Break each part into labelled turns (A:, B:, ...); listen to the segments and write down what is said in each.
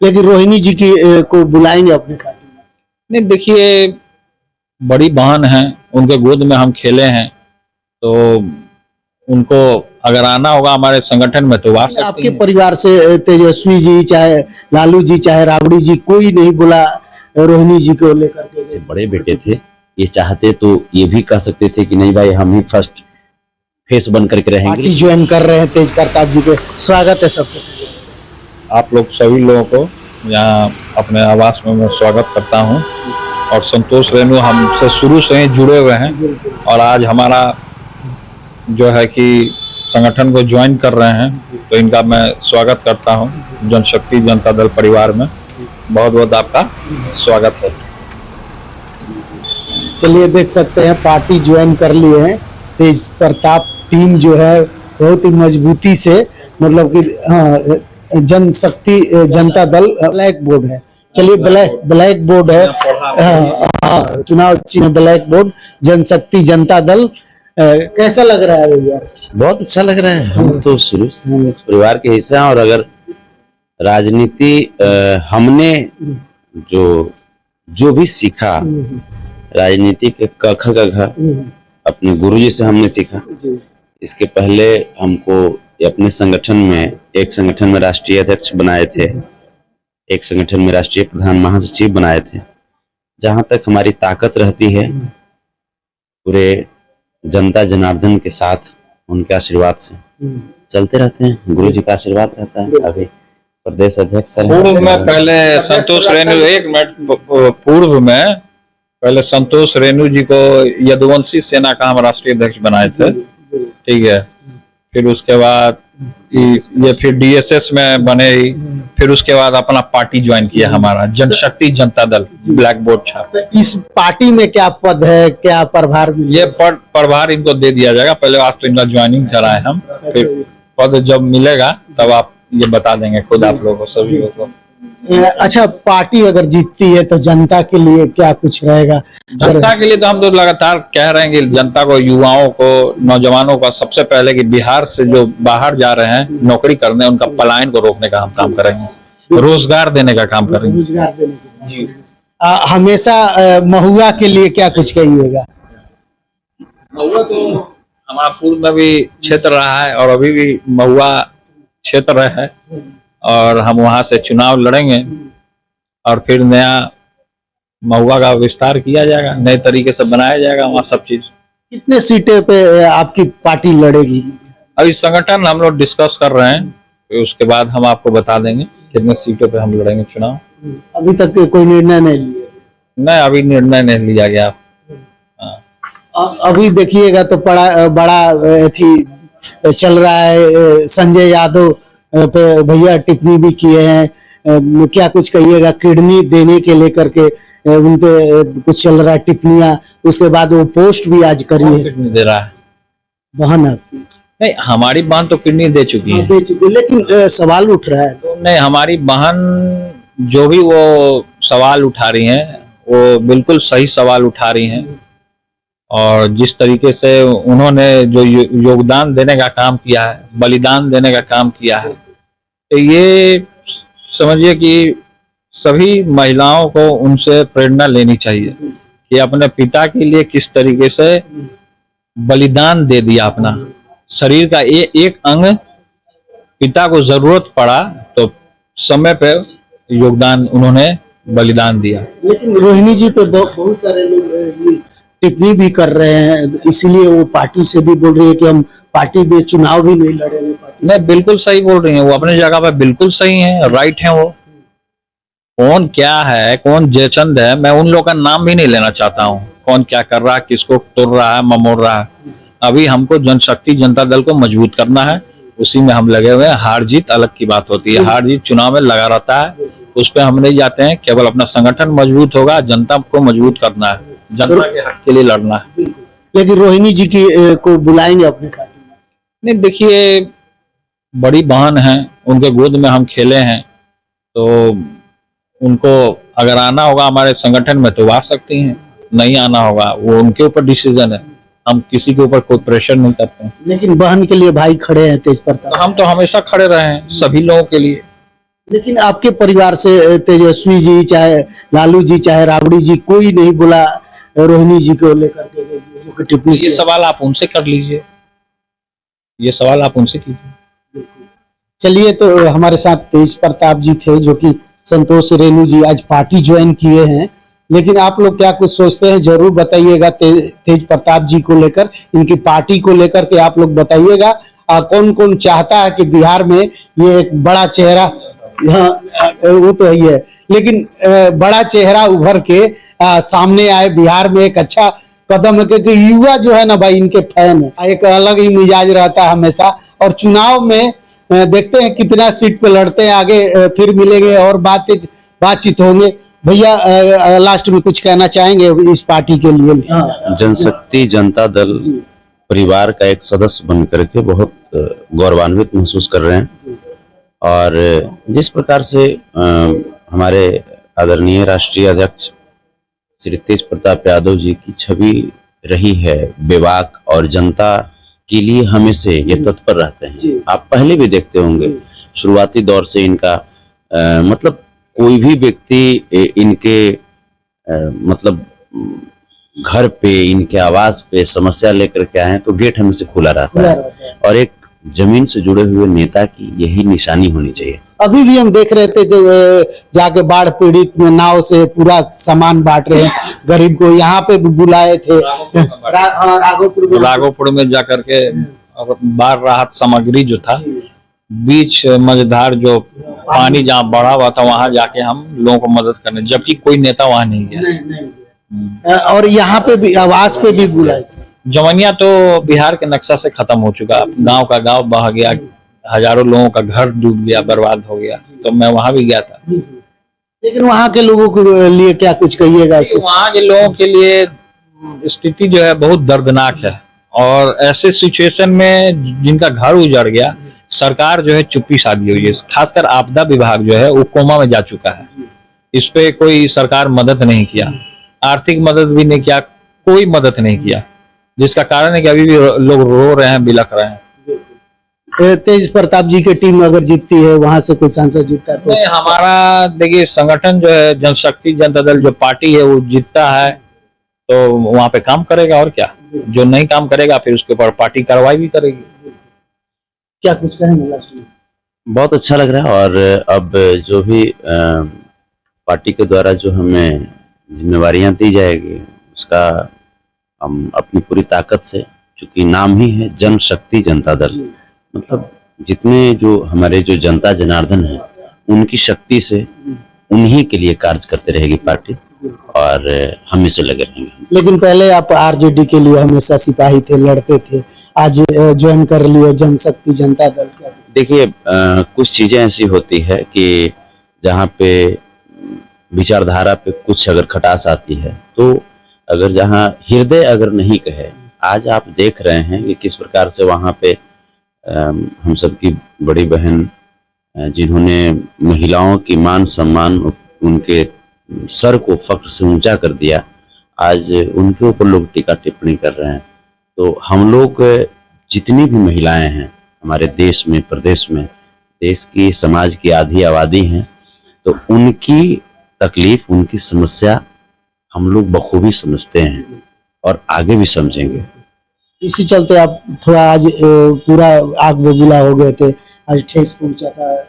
A: लेकिन रोहिणी जी की को बुलाएंगे अपनी पार्टी में?
B: नहीं, देखिए, बड़ी बहन है, उनके गोद में हम खेले हैं, तो उनको अगर आना होगा हमारे संगठन में तो आ सकते
A: आपके
B: हैं।
A: परिवार से तेजस्वी जी, चाहे लालू जी, चाहे राबड़ी जी, कोई नहीं बोला रोहिणी जी को लेकर के?
C: से बड़े बेटे थे, ये चाहते तो ये भी कह सकते थे कि नहीं भाई हम ही फर्स्ट फेस बन करके
A: पार्टी
C: रहेंगे।
A: ज्वाइन कर रहे हैं तेज प्रताप जी के, स्वागत है सबसे पहले।
B: आप लोग सभी लोगों को यहाँ अपने आवास में मैं स्वागत करता हूँ, और संतोष रेणु हमसे शुरू से ही जुड़े हुए हैं, और आज हमारा जो है कि संगठन को ज्वाइन कर रहे हैं, तो इनका मैं स्वागत करता हूँ जनशक्ति जनता दल परिवार में। बहुत बहुत आपका स्वागत है।
A: चलिए, देख सकते हैं पार्टी ज्वाइन कर लिए हैं तेज प्रताप। टीम जो है बहुत ही मजबूती से, मतलब कि जनशक्ति जनता दल ब्लैक बोर्ड है। चलिए, ब्लैक बोर्ड है, चुनाव चिन्ह ब्लैक बोर्ड, जनशक्ति जनता दल। कैसा लग रहा है भैया?
C: बहुत अच्छा लग रहा है। हम तो शुरू से हम इस परिवार के हिस्सा हैं, और अगर राजनीति हमने जो भी सीखा राजनीति के क ख ग घ अपने गुरुजी से हमने सीखा। इसके पहले हमको अपने संगठन में, एक संगठन में राष्ट्रीय अध्यक्ष बनाए थे, एक संगठन में राष्ट्रीय प्रधान महासचिव बनाए थे। जहां तक हमारी ताकत रहती है, पूरे जनता जनार्दन के साथ उनके आशीर्वाद से चलते रहते हैं। गुरु जी का आशीर्वाद रहता है। अभी प्रदेश अध्यक्ष
B: पूर्व में पहले संतोष रेणु, एक मिनट, पूर्व में पहले संतोष रेणु जी को यदुवंशी सेना का हम राष्ट्रीय अध्यक्ष बनाए थे, ठीक है। फिर उसके बाद ये फिर डीएसएस में बने ही, फिर उसके बाद अपना पार्टी ज्वाइन किया हमारा जनशक्ति जनता दल ब्लैक बोर्ड छाप।
A: तो इस पार्टी में क्या पद है, क्या प्रभार?
B: ये प्रभार इनको दे दिया जाएगा। पहले आज तो इनका ज्वाइनिंग कराए हम, फिर पद जब मिलेगा तब आप ये बता देंगे खुद आप लोगों को, सभी लोगों को।
A: अच्छा, पार्टी अगर जीतती है तो जनता के लिए क्या कुछ रहेगा?
B: जनता के लिए तो हम तो लगातार कह रहे हैं कि जनता को, युवाओं को, नौजवानों को, सबसे पहले कि बिहार से जो बाहर जा रहे हैं नौकरी करने, उनका पलायन को रोकने का हम काम करेंगे, रोजगार देने का काम करेंगे।
A: रोजगार देने का। हमेशा महुआ के लिए क्या कुछ कहिएगा?
B: महुआ तो हमारा पूर्व में भी क्षेत्र रहा है, और अभी भी महुआ क्षेत्र है, और हम वहां से चुनाव लड़ेंगे, और फिर नया महुआ का विस्तार किया जाएगा, नए तरीके से बनाया जाएगा वहाँ सब चीज।
A: कितने सीटें पे आपकी पार्टी लड़ेगी?
B: अभी संगठन हम लोग डिस्कस कर रहे हैं, फिर उसके बाद हम आपको बता देंगे कितने सीटों पे हम लड़ेंगे चुनाव।
A: अभी तक कोई निर्णय नहीं लिया?
B: नहीं, अभी निर्णय नहीं लिया गया।
A: अभी देखिएगा तो बड़ा चल रहा है, संजय यादव पे भैया टिप्पणी भी किए हैं। क्या कुछ कहिएगा किडनी देने के लेकर के? उनपे कुछ चल रहा है टिप्पणियां, उसके बाद वो पोस्ट भी आज करी है।
B: किडनी दे रहा है
A: बहन आपकी?
B: नहीं, हमारी बहन तो किडनी दे चुकी है।
A: दे चुकी, लेकिन सवाल उठ रहा है।
B: नहीं, हमारी बहन जो भी वो सवाल उठा रही हैं, वो बिल्कुल सही सवाल उठा रही हैं, और जिस तरीके से उन्होंने जो योगदान देने का काम किया है, बलिदान देने का काम किया है, तो ये समझिए कि सभी महिलाओं को उनसे प्रेरणा लेनी चाहिए कि अपने पिता के लिए किस तरीके से बलिदान दे दिया। अपना शरीर का एक अंग पिता को जरूरत पड़ा तो समय पे योगदान उन्होंने बलिदान दिया।
A: लेकिन रोहिणी जी पे बहुत सारे लोग टिप्पणी भी कर रहे हैं, इसीलिए वो पार्टी से भी बोल रही है कि हम पार्टी में चुनाव भी नहीं लड़ेंगे।
B: नहीं, बिल्कुल सही बोल रही हैं, वो अपनी जगह पे बिल्कुल सही हैं, राइट हैं। वो कौन क्या है, कौन जयचंद है, मैं उन लोगों का नाम भी नहीं लेना चाहता हूँ। कौन क्या कर रहा है, किसको तोड़ रहा है, ममोड़ रहा है। अभी हमको जनशक्ति जनता दल को मजबूत करना है, उसी में हम लगे हुए हैं। हार जीत अलग की बात होती है, हार जीत चुनाव में लगा रहता है, उस पर हम नहीं जाते हैं। केवल अपना संगठन मजबूत होगा, जनता को मजबूत करना है, जनता के हक के लिए लड़ना है।
A: लेकिन रोहिणी जी की को बुलाएंगे अपनी पार्टी में?
B: नहीं, देखिए, बड़ी बहन है, उनके गोद में हम खेले हैं, तो उनको अगर आना होगा हमारे संगठन में तो आ सकती हैं, नहीं आना होगा वो उनके ऊपर डिसीजन है। हम किसी के ऊपर कोई प्रेशर नहीं करते हैं।
A: लेकिन बहन के लिए भाई खड़े हैं तेज प्रताप।
B: तो हम तो हमेशा खड़े रहे हैं सभी लोगों के लिए।
A: लेकिन आपके परिवार से तेजस्वी जी चाहे लालू जी चाहे राबड़ी जी कोई नहीं बोला रोहिणी जी को लेकर के जो टिप्पणी
B: ये
A: की?
B: सवाल आप उनसे कर लीजिए, ये सवाल आप उनसे कीजिए।
A: चलिए, तो हमारे साथ तेज प्रताप जी थे जो कि संतोष रेणु जी आज पार्टी ज्वाइन किए हैं, लेकिन आप लोग क्या कुछ सोचते हैं जरूर बताइएगा तेज प्रताप जी को लेकर, इनकी पार्टी को लेकर के आप लोग बताइएगा। कौन कौन चाहता है कि बिहार में ये एक बड़ा चेहरा, हाँ वो तो ही है, लेकिन बड़ा चेहरा उभर के सामने आए, बिहार में एक अच्छा कदम है क्योंकि युवा जो है ना भाई इनके फैन है, एक अलग ही मिजाज रहता है हमेशा। और चुनाव में देखते हैं कितना सीट पे लड़ते हैं, आगे फिर मिलेंगे और बातचीत होंगे। भैया लास्ट में कुछ कहना चाहेंगे इस पार्टी के लिए?
C: जनशक्ति जनता दल परिवार का एक सदस्य बन करके बहुत गौरवान्वित महसूस कर रहे हैं। और जिस प्रकार से हमारे आदरणीय राष्ट्रीय अध्यक्ष श्री तेज प्रताप यादव जी की छवि रही है बेबाक और जनता के लिए हमेशा ये तत्पर रहते हैं। आप पहले भी देखते होंगे शुरुआती दौर से इनका मतलब कोई भी व्यक्ति इनके मतलब घर पे इनके आवास पे समस्या लेकर के आए तो गेट हमेशा खुला रहता है। और एक जमीन से जुड़े हुए नेता की यही निशानी होनी चाहिए।
A: अभी भी हम देख रहे थे जाके बाढ़ पीड़ित में नाव से पूरा सामान बांट रहे हैं गरीब को, यहाँ पे भी बुलाए थे
B: राघोपुर में जाकर के बाढ़ राहत सामग्री जो था बीच मझधार जो पानी जहाँ बढ़ा हुआ था वहां जाके हम लोगों को मदद करने, जबकि कोई नेता वहां नहीं गया।
A: और यहाँ पे भी आवास पे भी बुलाए।
B: जमनिया तो बिहार के नक्शा से खत्म हो चुका, गांव का गांव बह गया, हजारों लोगों का घर डूब गया, बर्बाद हो गया। तो मैं वहां भी गया था।
A: लेकिन वहां के लोगों के लिए क्या कुछ कहिएगा?
B: वहां के लोगों के लिए स्थिति जो है बहुत दर्दनाक है। और ऐसे सिचुएशन में जिनका घर उजड़ गया, सरकार जो है चुप्पी साधी हुई है। खासकर आपदा विभाग जो है वो कोमा में जा चुका है। इस पे कोई सरकार मदद नहीं किया, आर्थिक मदद भी नहीं किया, कोई मदद नहीं किया, जिसका कारण है कि अभी भी लोग रो रहे हैं, बिलख रहे हैं।
A: तेज प्रताप जी की टीम अगर जीतती है, वहां से कोई सांसद जीतता है तो?
B: नहीं, हमारा देखिए संगठन जो है जनशक्ति जनता दल जो पार्टी है वो जीतता है तो वहां पे काम करेगा, और क्या। जो नहीं काम करेगा फिर उसके ऊपर पार्टी कार्रवाई भी करेगी।
A: क्या कुछ कहेंगे लास्ट में?
C: बहुत अच्छा लग रहा है। और अब जो भी पार्टी के द्वारा जो हमें जिम्मेवारियां दी जाएगी उसका हम अपनी पूरी ताकत से, चूंकि नाम ही है जनशक्ति जनता दल, मतलब जितने जो हमारे जो जनता जनार्दन है उनकी शक्ति से उन्हीं के लिए कार्य करते रहेगी पार्टी, और हमेशा लगे रहेंगे।
A: लेकिन पहले आप आरजेडी के लिए हमेशा सिपाही थे, लड़ते थे, आज ज्वाइन कर लिए जनशक्ति जनता दल।
C: देखिए कुछ चीजें ऐसी होती है कि जहाँ पे विचारधारा पे कुछ अगर खटास आती है तो अगर जहाँ हृदय अगर नहीं कहे, आज आप देख रहे हैं कि किस प्रकार से वहाँ पे हम सबकी बड़ी बहन जिन्होंने महिलाओं की मान सम्मान उनके सर को फख्र से ऊंचा कर दिया, आज उनके ऊपर लोग टीका टिप्पणी कर रहे हैं। तो हम लोग जितनी भी महिलाएं हैं हमारे देश में, प्रदेश में, देश की समाज की आधी आबादी हैं, तो उनकी तकलीफ, उनकी समस्या हम लोग बखूबी समझते हैं और आगे भी समझेंगे।
A: इसी चलते आप थोड़ा आज पूरा आग बबूला हो गए थे, आज ठेस पहुंचा था।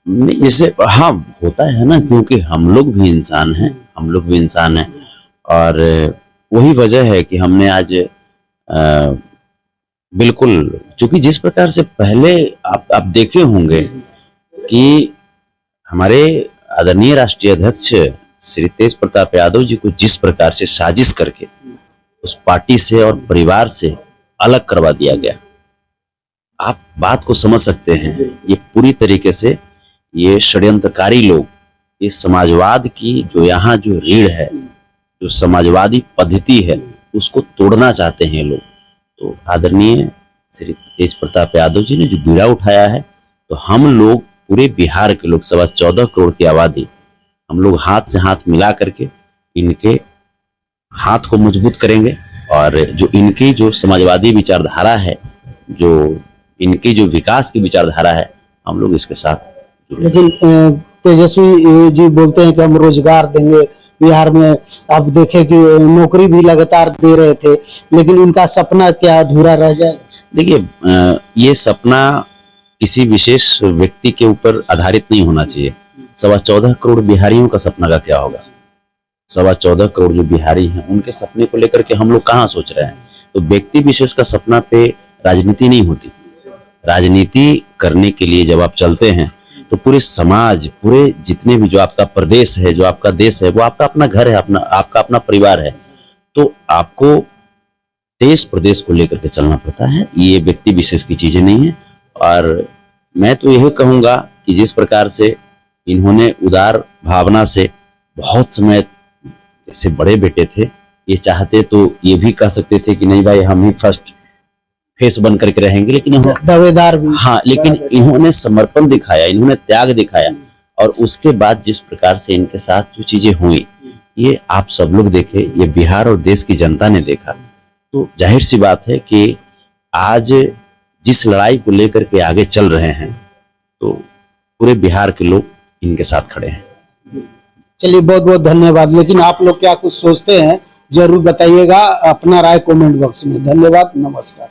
C: नहीं, जैसे हाँ होता है ना, क्योंकि हम लोग भी इंसान हैं, हम लोग भी इंसान हैं। और वही वजह है कि हमने आज बिल्कुल, क्योंकि जिस प्रकार से पहले आप देखे होंगे कि हमारे आदरणीय राष्ट्रीय अध्यक्ष श्री तेज प्रताप यादव जी को जिस प्रकार से साजिश करके उस पार्टी से और परिवार से अलग करवा दिया गया, आप बात को समझ सकते हैं। ये पूरी तरीके से ये षड्यंत्रकारी लोग, ये समाजवाद की जो यहाँ जो रीढ़ है, जो समाजवादी पद्धति है, उसको तोड़ना चाहते हैं लोग। तो आदरणीय श्री तेज प्रताप यादव जी ने जो बीड़ा उठाया है, तो हम लोग पूरे बिहार के लोग 14.25 करोड़ की आबादी, हम लोग हाथ से हाथ मिला करके इनके हाथ को मजबूत करेंगे। और जो इनकी जो समाजवादी विचारधारा है, जो इनकी जो विकास की विचारधारा है, हम लोग इसके साथ
A: लेकिन तेजस्वी जी बोलते हैं कि हम रोजगार देंगे बिहार में। अब देखें कि नौकरी भी लगातार दे रहे थे, लेकिन उनका सपना क्या अधूरा रह जाए?
C: देखिए, ये सपना किसी विशेष व्यक्ति के ऊपर आधारित नहीं होना चाहिए। 14.25 करोड़ बिहारियों का सपना का क्या होगा? 14.25 करोड़ जो बिहारी हैं उनके सपने को लेकर के हम लोग कहाँ सोच रहे हैं? तो व्यक्ति विशेष का सपना पे राजनीति नहीं होती। राजनीति करने के लिए जब आप चलते हैं तो पूरे समाज, पूरे जितने भी, जो आपका प्रदेश है, जो आपका देश है, वो आपका अपना घर है, आपका अपना परिवार है। तो आपको देश प्रदेश को लेकर के चलना पड़ता है, ये व्यक्ति विशेष की चीजें नहीं है। और मैं तो यही कहूंगा कि जिस प्रकार से इन्होंने उदार भावना से बहुत समय, जैसे बड़े बेटे थे, ये चाहते तो ये भी कह सकते थे कि नहीं भाई हम ही फर्स्ट फेस बन करके रहेंगे, लेकिन
A: दावेदार भी।
C: हाँ, लेकिन इन्होंने समर्पण दिखाया, इन्होंने त्याग दिखाया, और उसके बाद जिस प्रकार से इनके साथ जो चीजें हुई, ये आप सब लोग देखे, ये बिहार और देश की जनता ने देखा। तो जाहिर सी बात है कि आज जिस लड़ाई को लेकर के आगे चल रहे हैं, तो पूरे बिहार के लोग इनके साथ खड़े हैं।
A: चलिए, बहुत बहुत धन्यवाद। लेकिन आप लोग क्या कुछ सोचते हैं जरूर बताइएगा, अपना राय कमेंट बॉक्स में। धन्यवाद, नमस्कार।